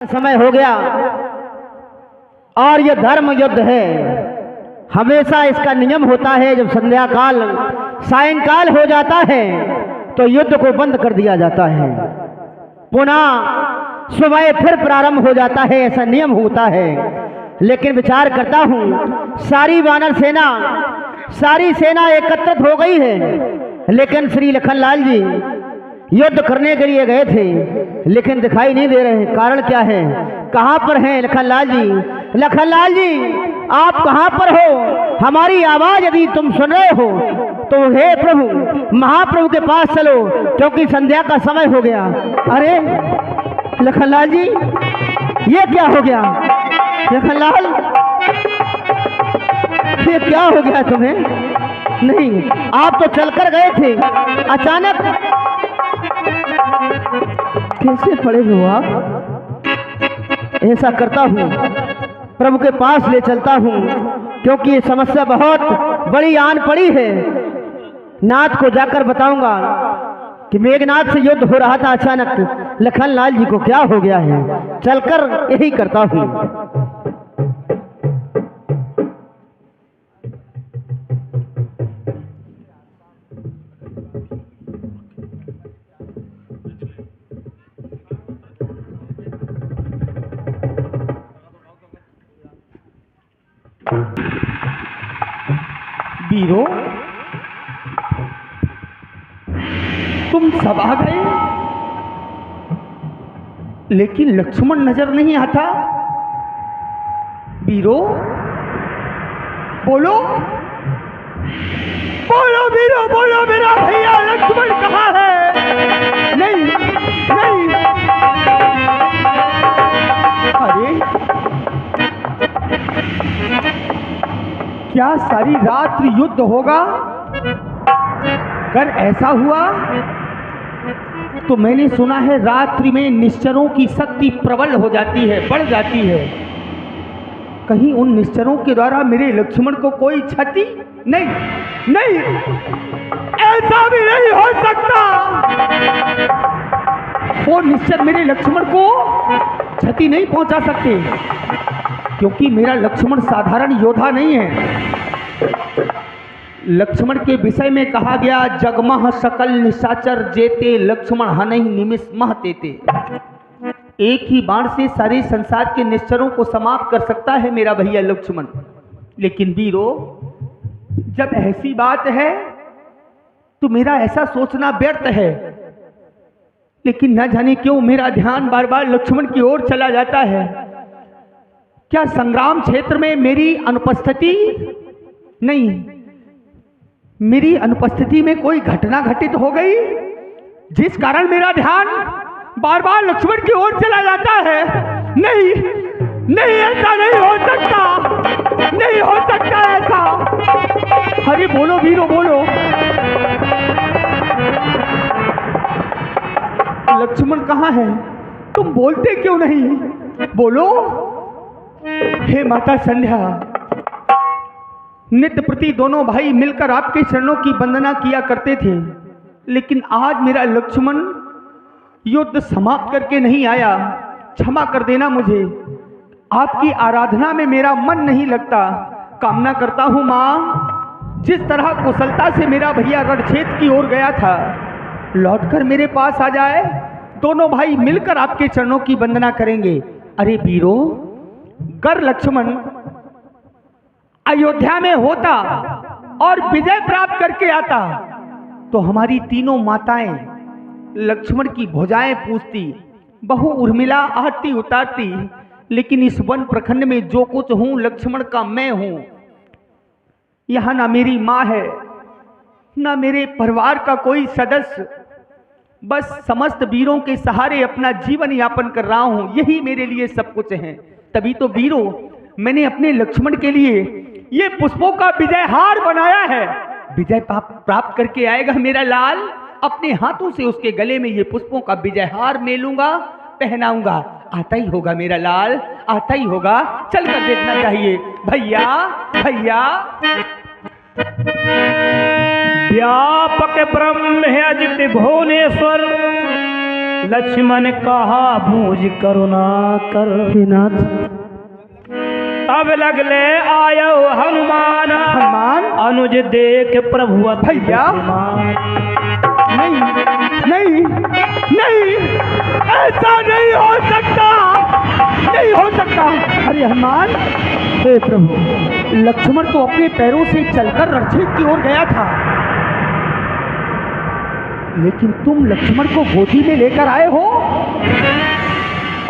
समय हो गया और ये धर्म युद्ध है। हमेशा इसका नियम होता है, जब संध्या काल सायंकाल हो जाता है तो युद्ध को बंद कर दिया जाता है, पुनः सुबह फिर प्रारंभ हो जाता है, ऐसा नियम होता है। लेकिन विचार करता हूँ सारी वानर सेना, सारी सेना एकत्रित हो गई है, लेकिन श्री लखनलाल जी युद्ध करने के लिए गए थे लेकिन दिखाई नहीं दे रहे हैं। कारण क्या है? कहाँ पर हैं लखनलाल जी? लखनलाल जी आप कहाँ पर हो? हमारी आवाज यदि तुम सुन रहे हो तो हे प्रभु महाप्रभु के पास चलो, क्योंकि संध्या का समय हो गया। अरे लखनलाल जी ये क्या हो गया? लखनलाल ये क्या हो गया तुम्हें? नहीं, आप तो चलकर गए थे, अचानक कैसे पड़े हो आप? ऐसा करता हूँ प्रभु के पास ले चलता हूँ, क्योंकि ये समस्या बहुत बड़ी आन पड़ी है। नाथ को जाकर बताऊंगा कि मेघनाथ से युद्ध हो रहा था, अचानक लखनलाल जी को क्या हो गया है। चलकर यही करता हूँ। वीरों, तुम सब आ गए, लेकिन लक्ष्मण नजर नहीं आता। वीरों बोलो, बोलो वीरों बोलो, मेरा भैया लक्ष्मण कहाँ है? नहीं नहीं, अरे क्या सारी रात युद्ध होगा? अगर ऐसा हुआ तो मैंने सुना है रात्रि में निश्चरों की शक्ति प्रबल हो जाती है, बढ़ जाती है। कहीं उन निश्चरों के द्वारा मेरे लक्ष्मण को कोई क्षति? नहीं नहीं, ऐसा भी नहीं हो सकता। वो निश्चर मेरे लक्ष्मण को क्षति नहीं पहुंचा सकते, क्योंकि मेरा लक्ष्मण साधारण योद्धा नहीं है। लक्ष्मण के विषय में कहा गया, जगमह सकल निशाचर जेते लक्ष्मण हनहि निमिष मह तेते। एक ही बाण से सारे संसार के निश्चरों को समाप्त कर सकता है मेरा भैया लक्ष्मण। लेकिन वीरों, जब ऐसी बात है तो मेरा ऐसा सोचना व्यर्थ है। लेकिन न जाने क्यों मेरा ध्यान बार बार लक्ष्मण की ओर चला जाता है। क्या संग्राम क्षेत्र में मेरी अनुपस्थिति? नहीं, मेरी अनुपस्थिति में कोई घटना घटित हो गई जिस कारण मेरा ध्यान बार बार लक्ष्मण की ओर चला जाता है। नहीं नहीं, ऐसा नहीं हो सकता, नहीं हो सकता ऐसा। अरे बोलो वीरों बोलो, लक्ष्मण कहाँ है? तुम बोलते क्यों नहीं? बोलो। हे माता संध्या, नित्य प्रति दोनों भाई मिलकर आपके चरणों की वंदना किया करते थे, लेकिन आज मेरा लक्ष्मण युद्ध समाप्त करके नहीं आया। क्षमा कर देना मुझे, आपकी आराधना में मेरा मन नहीं लगता। कामना करता हूँ माँ, जिस तरह कुशलता से मेरा भैया रणक्षेत्र की ओर गया था, लौटकर मेरे पास आ जाए। दोनों भाई मिलकर आपके चरणों की वंदना करेंगे। अरे वीरों, गर लक्ष्मण अयोध्या में होता और विजय प्राप्त करके आता तो हमारी तीनों माताएं लक्ष्मण की भुजाएं पूजती, बहु उर्मिला आरती उतारती। लेकिन इस वन प्रखंड में जो कुछ हूं लक्ष्मण का मैं हूं। यहां ना मेरी मां है, ना मेरे परिवार का कोई सदस्य, बस समस्त वीरों के सहारे अपना जीवन यापन कर रहा हूं। यही मेरे लिए सब कुछ है। तभी तो वीरों, मैंने अपने लक्ष्मण के लिए ये पुष्पों का विजय हार बनाया है। विजय प्राप्त करके आएगा मेरा लाल, अपने हाथों से उसके गले में ये पुष्पों का विजय हार मेलूंगा, पहनाऊंगा। आता ही होगा मेरा लाल, आता ही होगा। चलकर देखना चाहिए। भैया भैया, व्यापक ब्रह्म अजित भुवनेश्वर लक्ष्मण कहा बूझ करुणा कर। हे नाथ, अब लगले आयो हनुमान, हनुमान अनुज देख प्रभु अति भैया। बुद्धिमान। नहीं नहीं नहीं, ऐसा नहीं हो सकता, नहीं हो सकता। अरे हनुमान, हे प्रभु, लक्ष्मण तो अपने पैरों से चलकर रणछेद की ओर गया था, लेकिन तुम लक्ष्मण को गोदी में लेकर आए हो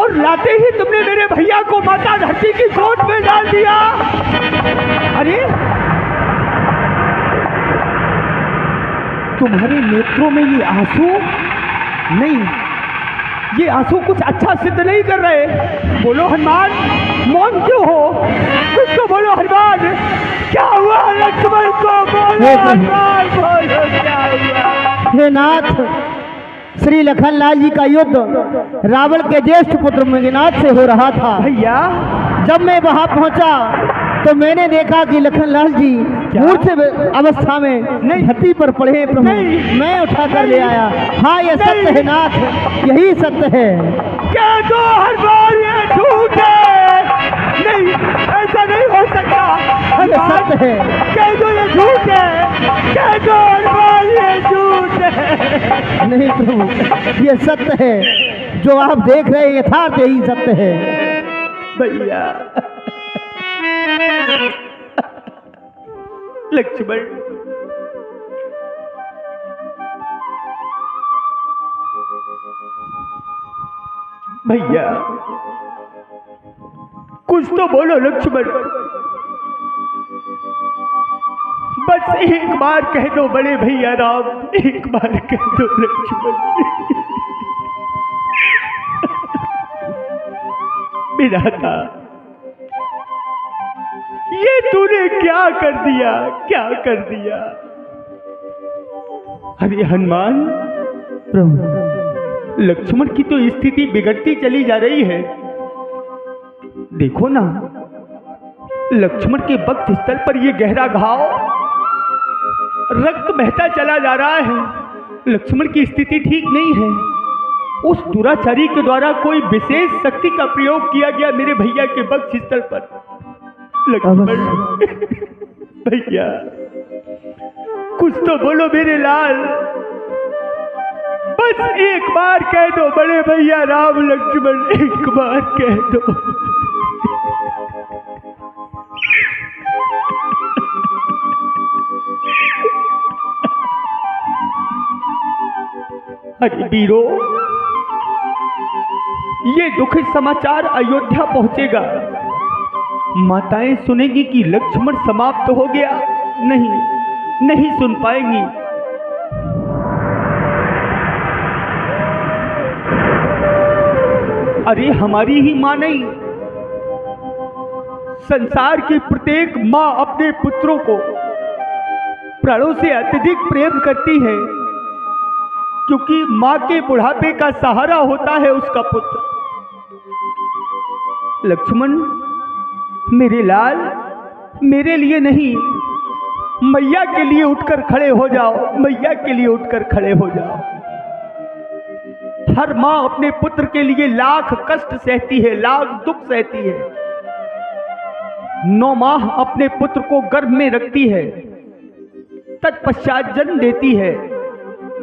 और लाते ही तुमने मेरे भैया को माता धरती की गोद में डाल दिया। अरे तुम्हारे नेत्रों में ये आंसू नहीं, ये आंसू कुछ अच्छा सिद्ध नहीं कर रहे। बोलो हनुमान, मौन क्यों हो? कुछ तो बोलो हनुमान, क्या हुआ लक्ष्मण को? बोलो हनुमान, बोलो क्या हुआ? हे नाथ, श्री लखनलाल जी का युद्ध रावण के ज्येष्ठ पुत्र मेघनाथ से हो रहा था। भैया, जब मैं वहां पहुंचा तो मैंने देखा कि लखनलाल जी मूर्छ अवस्था में धरती पर पड़े हैं। प्रभु, मैं उठा कर ले आया। हाँ, ये सत्य है नाथ, यही सत्य है। क्या दो हनुमान, ये झूठ है। नहीं, ऐसा नहीं हो सकता। ये सत्य है। कह दो ये झूठ है, कह दो हनुमान ये झूठ है। नहीं प्रभु, ये सत्य है। जो आप देख रहे हैं यथार्थ यही सत्य है। भैया, लक्ष्मण, भैया कुछ तो बोलो लक्ष्मण, बस एक बार कह दो बड़े भैया राम, एक बार कह दो लक्ष्मण। विधाता, ये तूने क्या कर दिया, क्या कर दिया? अरे हनुमान, प्रभु, लक्ष्मण की तो स्थिति बिगड़ती चली जा रही है। देखो ना, लक्ष्मण के वक्त स्थल पर ये गहरा घाव, रक्त बहता चला जा रहा है। लक्ष्मण की स्थिति ठीक नहीं है। उस दुराचारी के द्वारा कोई विशेष शक्ति का प्रयोग किया गया मेरे भैया के वक्त स्थल पर। लक्ष्मण, भैया कुछ तो बोलो मेरे लाल, बस एक बार कह दो बड़े भैया राम। लक्ष्मण, एक बार कह दो। अरे वीरो, ये दुखद समाचार अयोध्या पहुंचेगा। माताएं सुनेंगी कि लक्ष्मण समाप्त हो गया। नहीं, नहीं सुन पाएंगी। अरे हमारी ही मां नहीं, संसार की प्रत्येक मां अपने पुत्रों को प्राणों से अत्यधिक प्रेम करती है, क्योंकि मां के बुढ़ापे का सहारा होता है उसका पुत्र। लक्ष्मण, मेरे लाल, मेरे लिए नहीं, मैया के लिए उठकर खड़े हो जाओ। मैया के लिए उठकर खड़े हो जाओ। हर मां अपने पुत्र के लिए लाख कष्ट सहती है, लाख दुख सहती है। 9 माह अपने पुत्र को गर्भ में रखती है, तत्पश्चात जन्म देती है।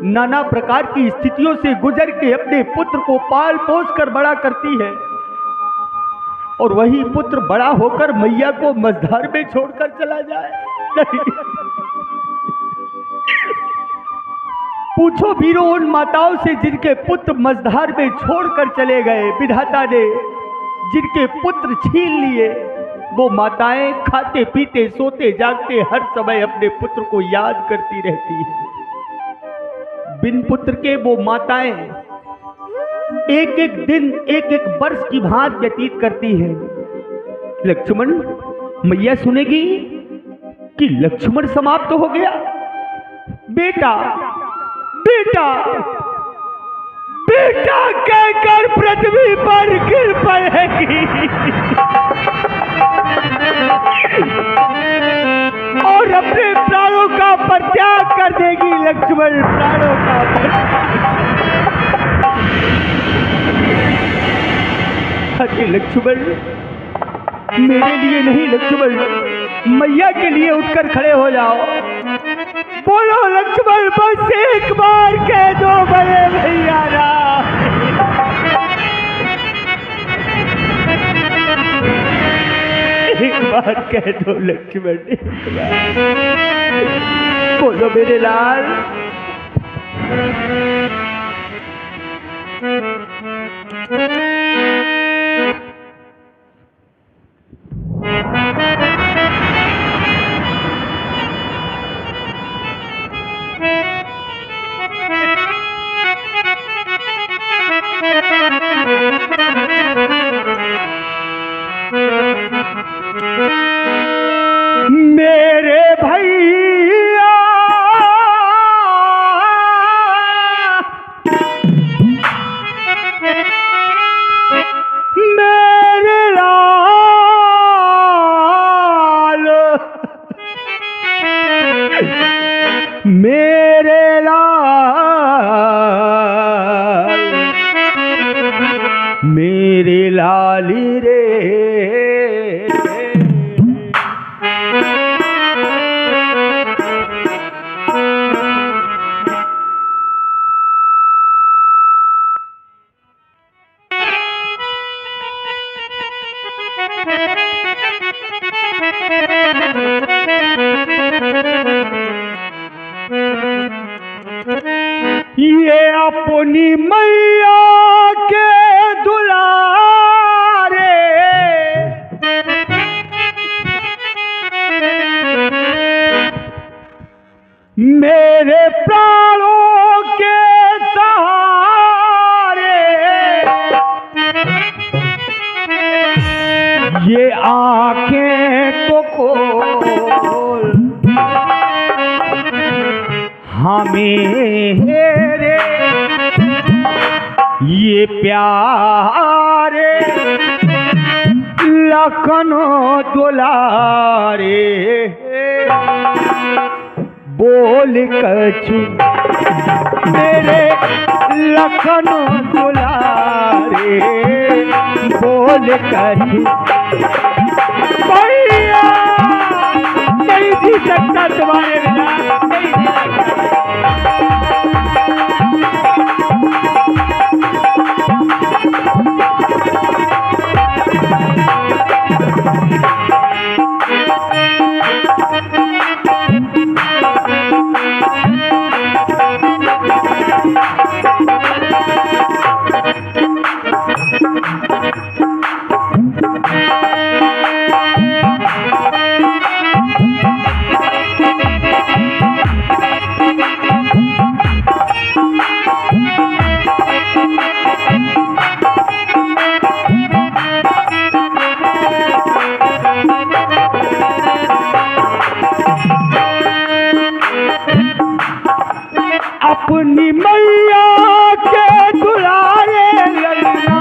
नाना प्रकार की स्थितियों से गुजर के अपने पुत्र को पाल पोस कर बड़ा करती है, और वही पुत्र बड़ा होकर मैया को मझधार में छोड़कर चला जाए। नहीं। पूछो वीरों उन माताओं से जिनके पुत्र मझधार में छोड़कर चले गए। विधाता ने जिनके पुत्र छीन लिए, वो माताएं खाते पीते सोते जागते हर समय अपने पुत्र को याद करती रहती है। बिन पुत्र के वो माताएं एक एक दिन एक एक वर्ष की भांति व्यतीत करती है। लक्ष्मण, मैया सुनेगी कि लक्ष्मण समाप्त हो गया। बेटा बेटा बेटा कहकर पृथ्वी पर गिर पड़ेगी और अपने प्राणों का परित्याग कर देगी। लक्ष्मण, प्राणों का था कि लक्ष्मण, मेरे लिए नहीं लक्ष्मण, मैया के लिए उठकर खड़े हो जाओ। बोलो लक्ष्मण, बस एक बार कह दो बड़े भैया राम। एक बार कह दो लक्ष्मण, एक बार बोलो मेरे लाल। मेरे भैया मेरे लाल, मेरे लाल, मेरे लाली रे। ये अपनी मैया के दुलारे, मेरे प्राणों के सहारे, ये आंखें तो खोल हमें रे, ये प्यारे लखनऊ दुलारे। बोल कछु मेरे लखनऊ दुलारे, बोल कछु भैया, नहीं जी सकता तुम्हारे बिना, नहीं जी सकता। अपनी मैया के दुलारे ललना,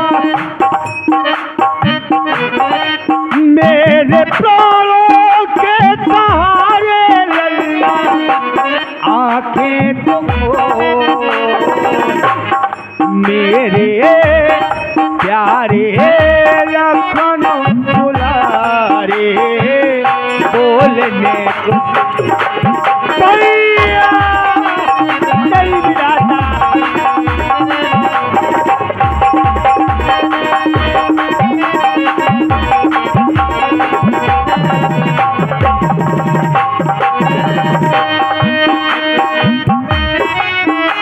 मेरे प्राणों के सहारे ललना, आंखें तो मेरे प्यारे लखनऊ दुलारे, बोलने को भैया नहीं मिलाता।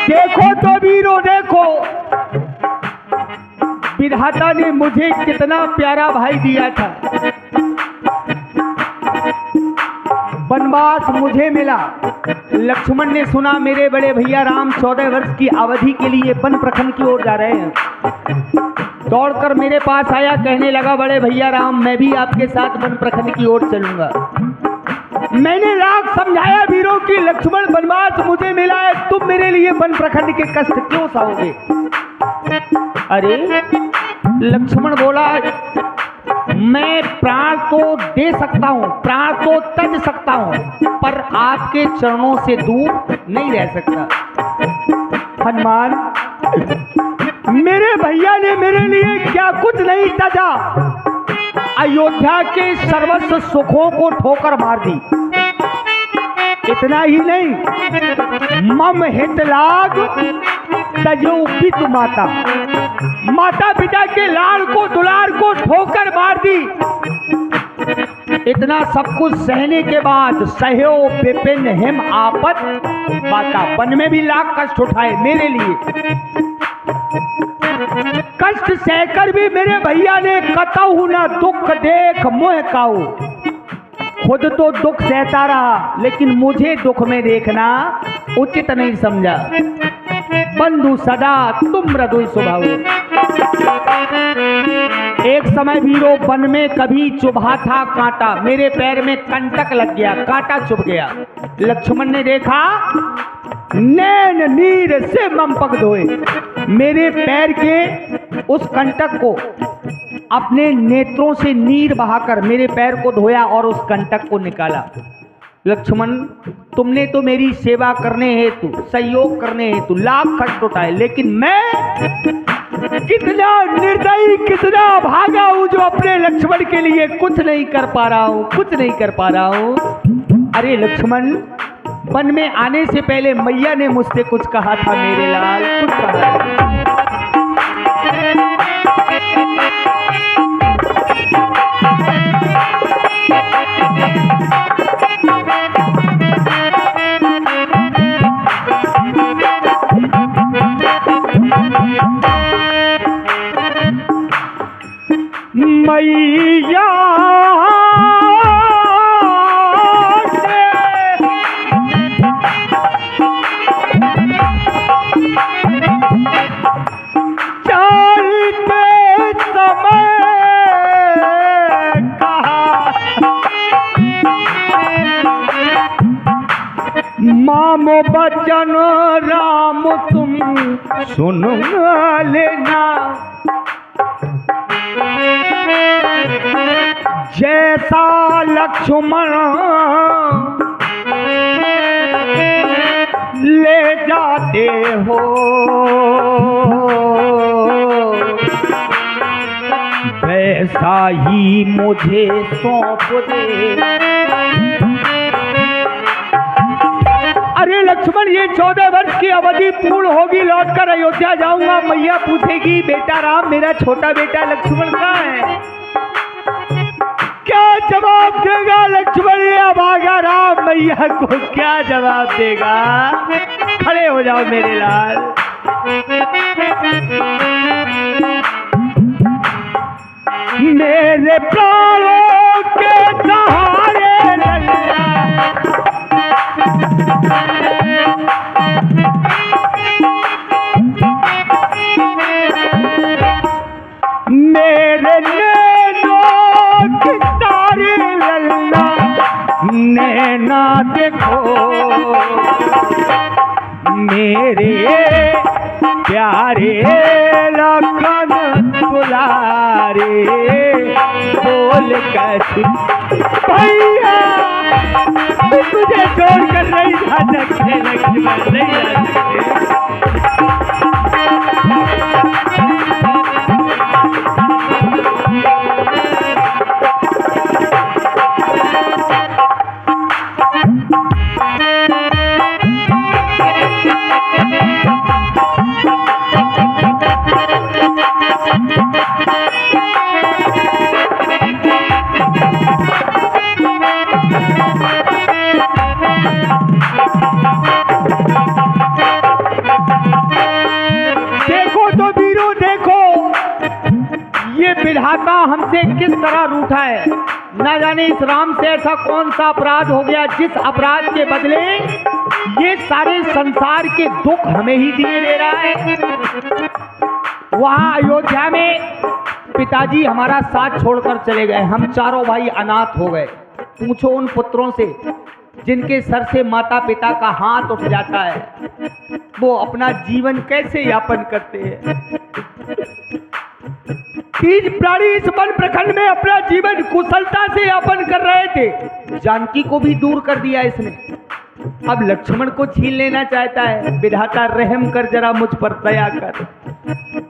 देखो तो वीरों, देखो विधाता ने मुझे कितना प्यारा भाई दिया था। वनवास मुझे मिला, लक्ष्मण ने सुना मेरे बड़े भैया राम 14 वर्ष की अवधि के लिए वन प्रखंड की ओर जा रहे हैं। दौड़कर मेरे पास आया, कहने लगा बड़े भैया राम, मैं भी आपके साथ वन प्रखंड की ओर चलूंगा। मैंने लाख समझाया वीरों की लक्ष्मण, वनवास मुझे मिला है, तुम मेरे लिए वन प्रखंड के कष्ट क्यों सहोगे। अरे लक्ष्मण बोला, मैं प्राण तो दे सकता हूं, प्राण तो तज सकता हूं, पर आपके चरणों से दूर नहीं रह सकता। हनुमान, मेरे भैया ने मेरे लिए क्या कुछ नहीं तजा, अयोध्या के सर्वस्व सुखों को ठोकर मार दी। इतना ही नहीं, मम हित लाग तजो पितु माता, माता पिता के लाड़ को दुलार को ठोकर मार दी। इतना सब कुछ सहने के बाद सहयो विपिन हिम आपत माता, वन में भी लाख कष्ट उठाए मेरे लिए, कष्ट सहकर भी मेरे भैया ने कतहु न दुख देख मोह काऊ। खुद तो दुख सहता रहा, लेकिन मुझे दुख में देखना उचित नहीं समझा। बंधु सदा तुम मृदुल स्वभाव। एक समय वीरो वन में कभी चुभा था कांटा, मेरे पैर में कंटक लग गया, कांटा चुभ गया। लक्ष्मण ने देखा, नैन नीर से मम पग धोए, मेरे पैर के उस कंटक को अपने नेत्रों से नीर बहाकर मेरे पैर को धोया और उस कंटक को निकाला। लक्ष्मण, तुमने तो मेरी सेवा करने हेतु, सहयोग करने हेतु लाख कष्ट उठाए, लेकिन मैं कितना निर्दयी, कितना भागा हूं जो अपने लक्ष्मण के लिए कुछ नहीं कर पा रहा हूं, कुछ नहीं कर पा रहा हूं। अरे लक्ष्मण, वन में आने से पहले मैया ने मुझसे कुछ कहा था मेरे लाल, कुछ कहा था। मैया मामो बचन राम तुम सुन लेना, जैसा लक्ष्मण ले जाते हो, वैसा ही मुझे सौंप दे। अरे लक्ष्मण, ये 14 वर्ष की अवधि पूर्ण होगी, लौटकर अयोध्या जाऊंगा। मैया पूछेगी, बेटा राम, मेरा छोटा बेटा लक्ष्मण कहाँ है? क्या जवाब देगा लक्ष्मण? ये अभागा राम मैया को क्या जवाब देगा? खड़े हो जाओ मेरे लाल। मेरे प्राणों के सहारे लल्ला, मेरे नैनों की तारे लल्ला, नैना देखो मेरे प्यारे लखन दुलारे, बोल कैसे भैया तुझे छोड़कर नहीं जा सकते लक्ष्मण, नहीं जा सकते। विधाता हमसे किस तरह रूठा है, न जाने इस राम से ऐसा कौन सा अपराध हो गया जिस अपराध के बदले ये सारे संसार के दुख हमें ही दिए दे रहा है। वहां अयोध्या में पिताजी हमारा साथ छोड़कर चले गए, हम चारों भाई अनाथ हो गए। पूछो उन पुत्रों से जिनके सर से माता पिता का हाथ उठ जाता है, वो अपना जीवन कैसे यापन करते हैं। तीज प्राणी इस वन प्रखंड में अपना जीवन कुशलता से यापन कर रहे थे, जानकी को भी दूर कर दिया इसने, अब लक्ष्मण को छीन लेना चाहता है। विधाता रहम कर, जरा मुझ पर दया कर।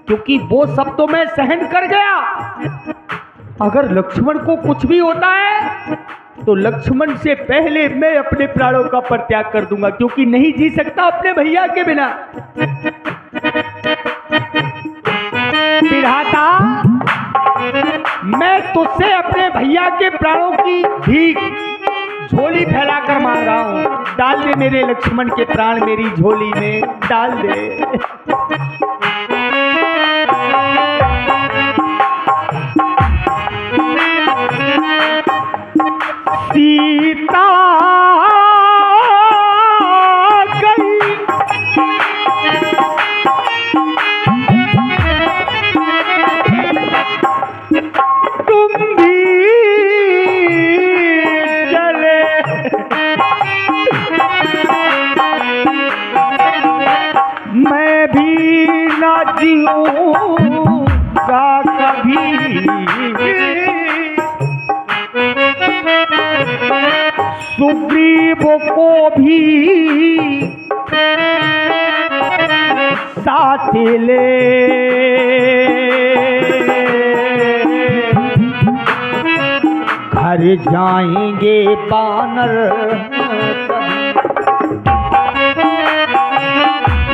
क्योंकि वो सब तो मैं सहन कर गया। अगर लक्ष्मण को कुछ भी होता है तो लक्ष्मण से पहले मैं अपने प्राणों का परित्याग कर दूंगा, क्योंकि नहीं जी सकता अपने भैया के बिना। विधाता, मैं तुझसे अपने भैया के प्राणों की भीख झोली फैलाकर मांग रहा हूं। डाल दे मेरे लक्ष्मण के प्राण मेरी झोली में, डाल दे। सीता गई तुम भी चले, मैं भी ना जीऊंगा कभी, सुग्रीव को भी साथ ले, घर जाएंगे बानर।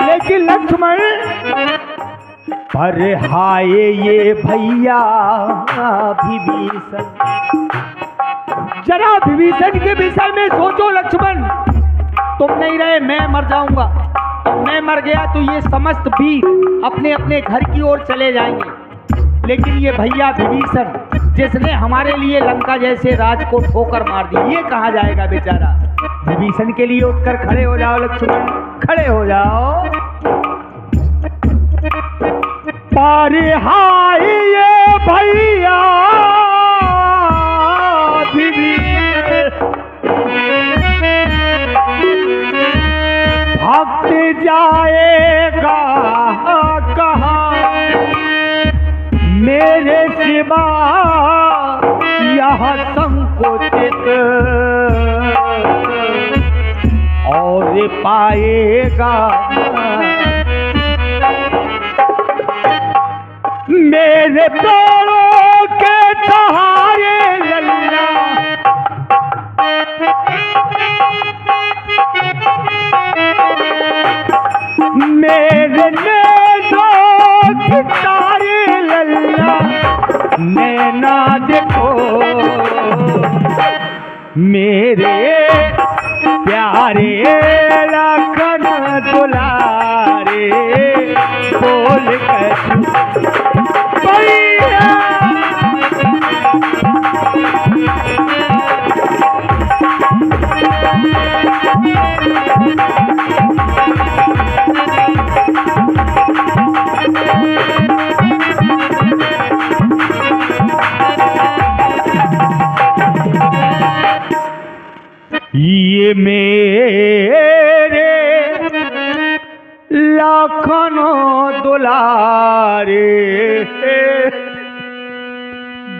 लेकिन लक्ष्मण, पर हाय ये भैया विभीषण, जरा विभीषण के विषय में सोचो लक्ष्मण। तुम नहीं रहे, मैं मर जाऊंगा। मैं मर गया तो ये समस्त वीर अपने अपने घर की ओर चले जाएंगे, लेकिन ये भैया विभीषण जिसने हमारे लिए लंका जैसे राज को ठोकर मार दी, ये कहाँ जाएगा बेचारा। विभीषण के लिए उठकर खड़े हो जाओ लक्ष्मण, खड़े हो जाओ। पर हाय ये भैया भक्त जाएगा कहाँ मेरे सिवा यह संकोचित, और पाएगा मेरे प्राणों के सहारे लल्ला। मेरे नैनों की तारे लल्ला, नैना देखो मेरे प्यारे लखन दुलारे, बोल कर ये मेरे लाखों दुलारे,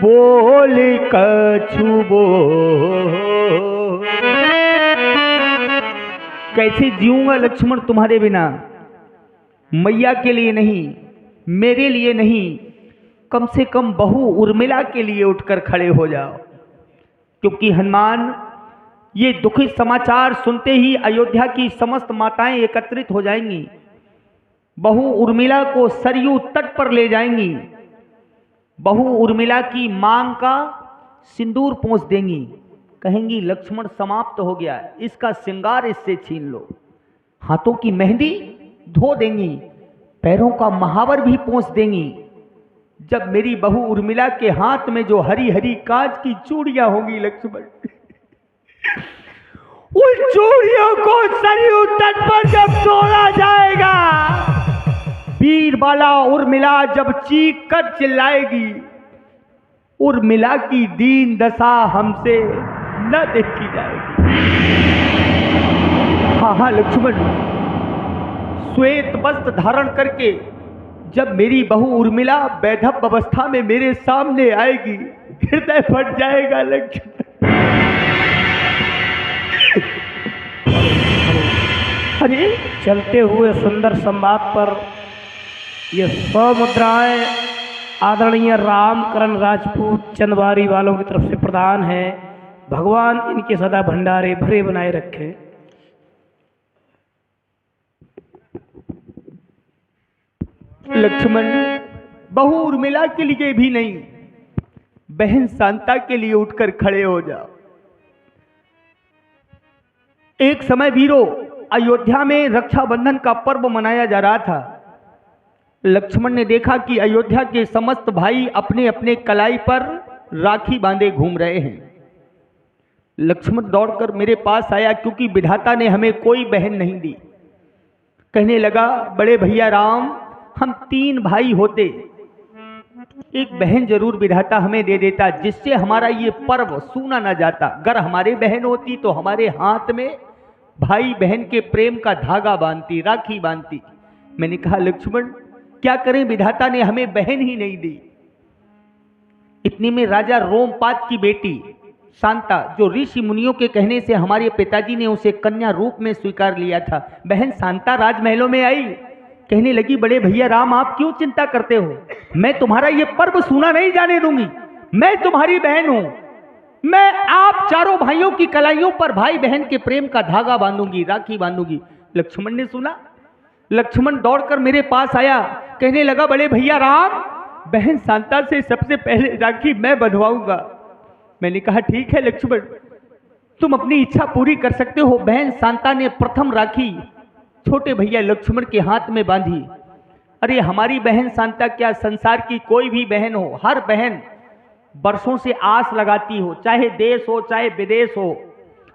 बोल कछु बोल। कैसे जीऊंगा लक्ष्मण तुम्हारे बिना। मैया के लिए नहीं, मेरे लिए नहीं, कम से कम बहू उर्मिला के लिए उठकर खड़े हो जाओ, क्योंकि हनुमान ये दुखी समाचार सुनते ही अयोध्या की समस्त माताएं एकत्रित हो जाएंगी, बहू उर्मिला को सरयू तट पर ले जाएंगी, बहू उर्मिला की मांग का सिंदूर पोंछ देंगी, कहेंगी लक्ष्मण समाप्त हो गया, इसका श्रृंगार इससे छीन लो। हाथों की मेहंदी धो देंगी, पैरों का महावर भी पोंछ देंगी। जब मेरी बहू उर्मिला के हाथ में जो हरी हरी कांच की चूड़ियां होंगी लक्ष्मण, उन चूड़ियों को सरयू तट पर जब तोड़ा जाएगा, वीरबाला उर्मिला जब चीख कर चिल्लाएगी, उर्मिला की दीन दशा हमसे न देखी जाएगी। हाँ हाँ लक्ष्मण, श्वेत वस्त्र धारण करके जब मेरी बहू उर्मिला वैधव अवस्था में मेरे सामने आएगी, हृदय फट जाएगा लक्ष्मण। अरे चलते हुए सुंदर संवाद पर ये 100 मुद्राएं आदरणीय रामकरण राजपूत चंदबारी वालों की तरफ से प्रदान है। भगवान इनके सदा भंडारे भरे बनाए रखे। लक्ष्मण, बहू उर्मिला के लिए भी नहीं, बहन शांता के लिए उठकर खड़े हो जाओ। एक समय वीरों, अयोध्या में रक्षाबंधन का पर्व मनाया जा रहा था। लक्ष्मण ने देखा कि अयोध्या के समस्त भाई अपने अपने कलाई पर राखी बांधे घूम रहे हैं। लक्ष्मण दौड़कर मेरे पास आया, क्योंकि विधाता ने हमें कोई बहन नहीं दी। कहने लगा, बड़े भैया राम, हम 3 भाई होते, एक बहन जरूर विधाता हमें दे देता, जिससे हमारा ये पर्व सूना ना जाता। अगर हमारे बहन होती तो हमारे हाथ में भाई बहन के प्रेम का धागा बांधती, राखी बांधती। मैंने कहा, लक्ष्मण क्या करें, विधाता ने हमें बहन ही नहीं दी। इतने में राजा रोमपाद की बेटी शांता, जो ऋषि मुनियों के कहने से हमारे पिताजी ने उसे कन्या रूप में स्वीकार लिया था, बहन शांता राजमहलों में आई। कहने लगी, बड़े भैया राम, आप क्यों चिंता करते हो, मैं तुम्हारा ये पर्व सूना नहीं जाने दूंगी। मैं तुम्हारी बहन हूं, मैं आप चारों भाइयों की कलाइयों पर भाई बहन के प्रेम का धागा बांधूंगी, राखी बांधूंगी। लक्ष्मण ने सुना, लक्ष्मण दौड़कर मेरे पास आया। कहने लगा, बड़े भैया राम, बहन शांता से सबसे पहले राखी मैं बंधवाऊंगा। मैंने कहा, ठीक है लक्ष्मण, तुम अपनी इच्छा पूरी कर सकते हो। बहन शांता ने प्रथम राखी छोटे भैया लक्ष्मण के हाथ में बांधी। अरे हमारी बहन शांता क्या, संसार की कोई भी बहन हो, हर बहन बरसों से आस लगाती हो, चाहे देश हो चाहे विदेश हो,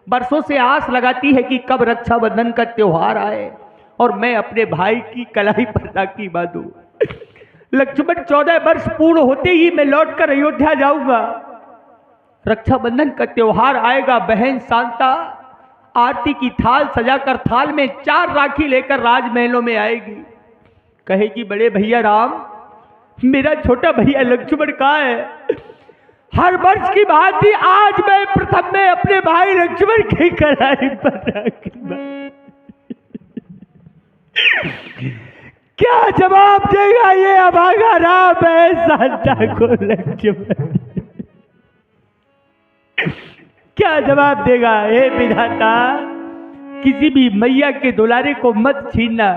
बरसों से आस लगाती है कि कब रक्षाबंधन का त्योहार आए और मैं अपने भाई की कलाई पर राखी बांधूं। लक्ष्मण, 14 वर्ष पूर्ण होते ही मैं लौटकर अयोध्या जाऊंगा। रक्षाबंधन का त्योहार आएगा, बहन शांता आरती की थाल सजाकर थाल में 4 राखी लेकर राजमहलों में आएगी। कहेगी, बड़े भैया राम, मेरा छोटा भैया लक्ष्मण कहाँ है। हर वर्ष की बात थी, आज मैं प्रथम में अपने भाई लक्ष्मण की कलाई पर राखी क्या जवाब देगा ये अभागा राम बहन शांता को लक्ष्मण? क्या जवाब देगा? हे विधाता, किसी भी मैया के दुलारे को मत छीनना,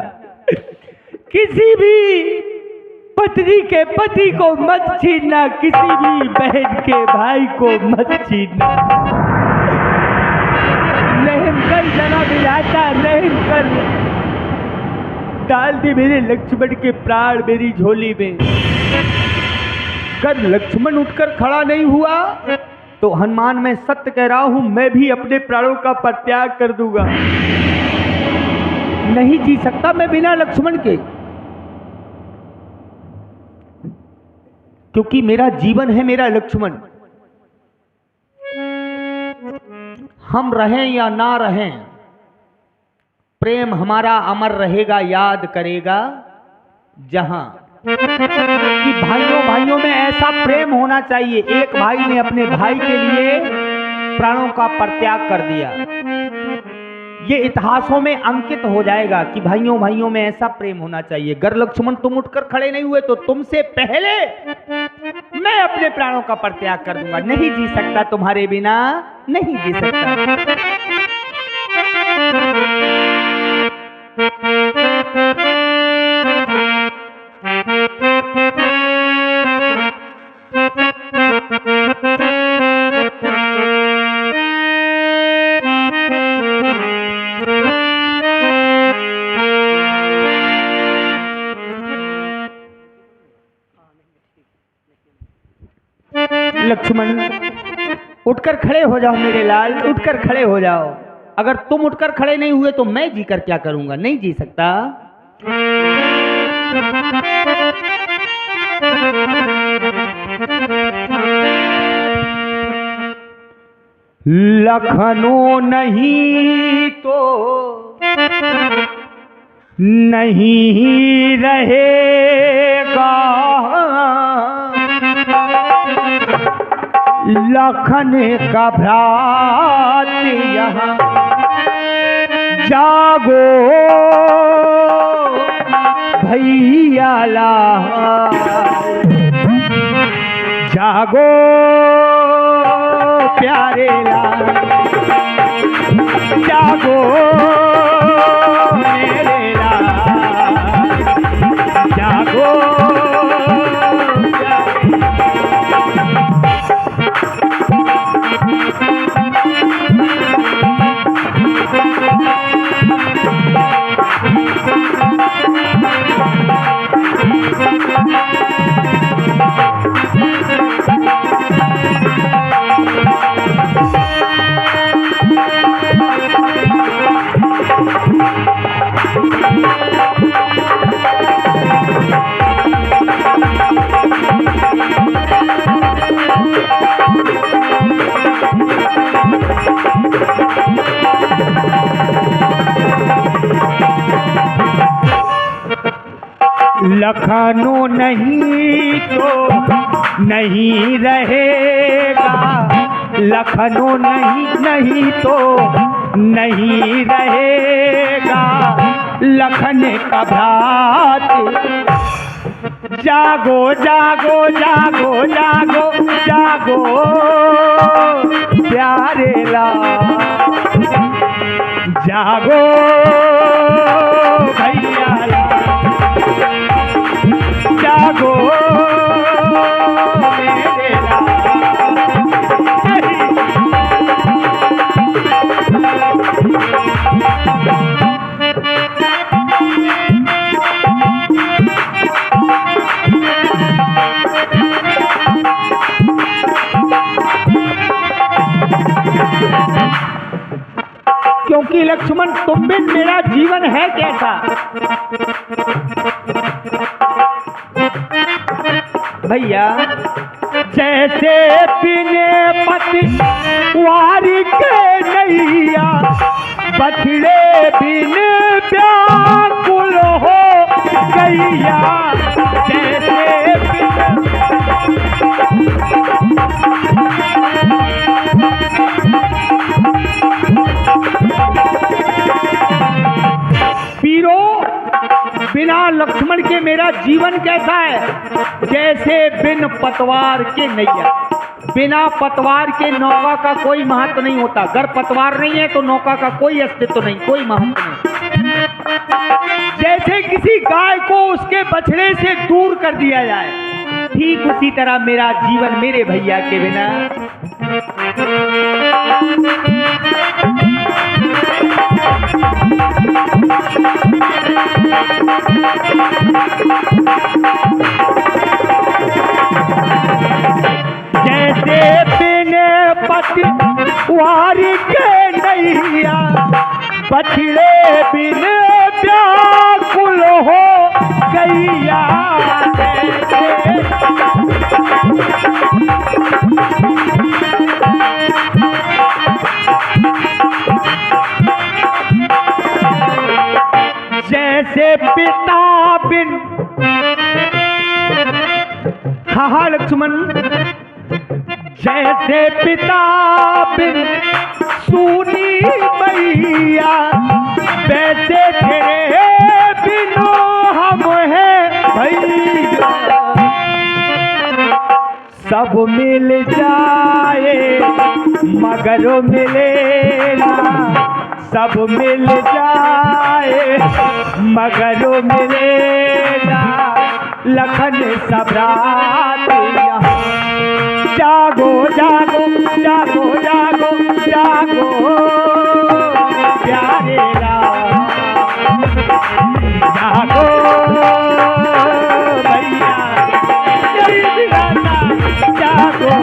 किसी भी पत्नी के पति को मत छीनना, किसी भी बहन के भाई को मत छीनना। रहम कर जना विधाता, रहम कर, डाल दे मेरे लक्ष्मण के प्राण मेरी झोली में। अगर लक्ष्मण उठकर खड़ा नहीं हुआ तो हनुमान, मैं सत्य कह रहा हूं, मैं भी अपने प्राणों का परित्याग कर दूंगा। नहीं जी सकता मैं बिना लक्ष्मण के, क्योंकि मेरा जीवन है मेरा लक्ष्मण। हम रहें या ना रहें, प्रेम हमारा अमर रहेगा, याद करेगा जहां। कि भाइयों भाइयों में ऐसा प्रेम होना चाहिए। एक भाई ने अपने भाई के लिए प्राणों का परित्याग कर दिया, ये इतिहासों में अंकित हो जाएगा कि भाइयों भाइयों में ऐसा प्रेम होना चाहिए। अगर लक्ष्मण तुम उठकर खड़े नहीं हुए तो तुमसे पहले मैं अपने प्राणों का परित्याग कर दूंगा। नहीं जी सकता तुम्हारे बिना, नहीं जी सकता। लक्ष्मण, उठकर खड़े हो जाओ मेरे लाल, उठकर खड़े हो जाओ। अगर तुम उठकर खड़े नहीं हुए तो मैं जीकर क्या करूंगा? नहीं जी सकता। लखनऊ नहीं तो नहीं रहेगा, लखन का भ्रात यहाँ जागो भैया लाल, जागो प्यारे लाल, जागो मेरे लाल, जागो लखनऊ नहीं तो नहीं रहेगा, लखनऊ नहीं तो नहीं रहेगा, लखन का भ्रात, जागो जागो जागो जागो जागो प्यारे लाल, जागो भैया लाल, जागो मेरे लाल। क्योंकि लक्ष्मण तुम बिन मेरा जीवन है कैसा। भैया जैसे बिने पति वारी के नैया, बछड़े बिन व्याकुल हो गैया, जैसे बिन पीरो बिना लक्ष्मण के मेरा जीवन कैसा है। जैसे बिन पतवार के नैया, बिना पतवार के नौका का कोई महत्व नहीं होता। अगर पतवार नहीं है तो नौका का कोई अस्तित्व नहीं, कोई महत्व नहीं। जैसे किसी गाय को उसके बछड़े से दूर कर दिया जाए, ठीक उसी तरह मेरा जीवन मेरे भैया के बिना। जैसे बिन पति वारी के नैया, बछड़े बिन व्याकुल हो गैया, जैसे पिता बिन, हाँ लक्ष्मण, जैसे पिता बिन सूनी मैया, वैसे तेरे बिनो हम हैं भैया। सब मिल जाए मगर मिले ना, सब मिल जाए मगर मिले ना, लखन सबरात यहाँ। जागो जागो जागो जागो जागो प्यारे लाल, जागो भैया जागो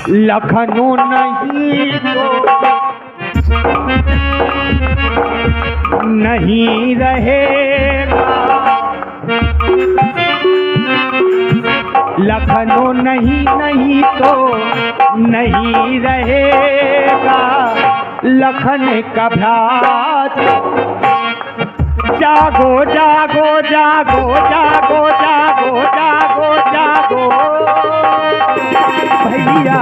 लखनऊ नहीं तो नहीं रहेगा, लखनऊ नहीं नहीं तो नहीं रहेगा लखन का भ्रात। जागो जागो जागो जागो जागो जागो जागो भैया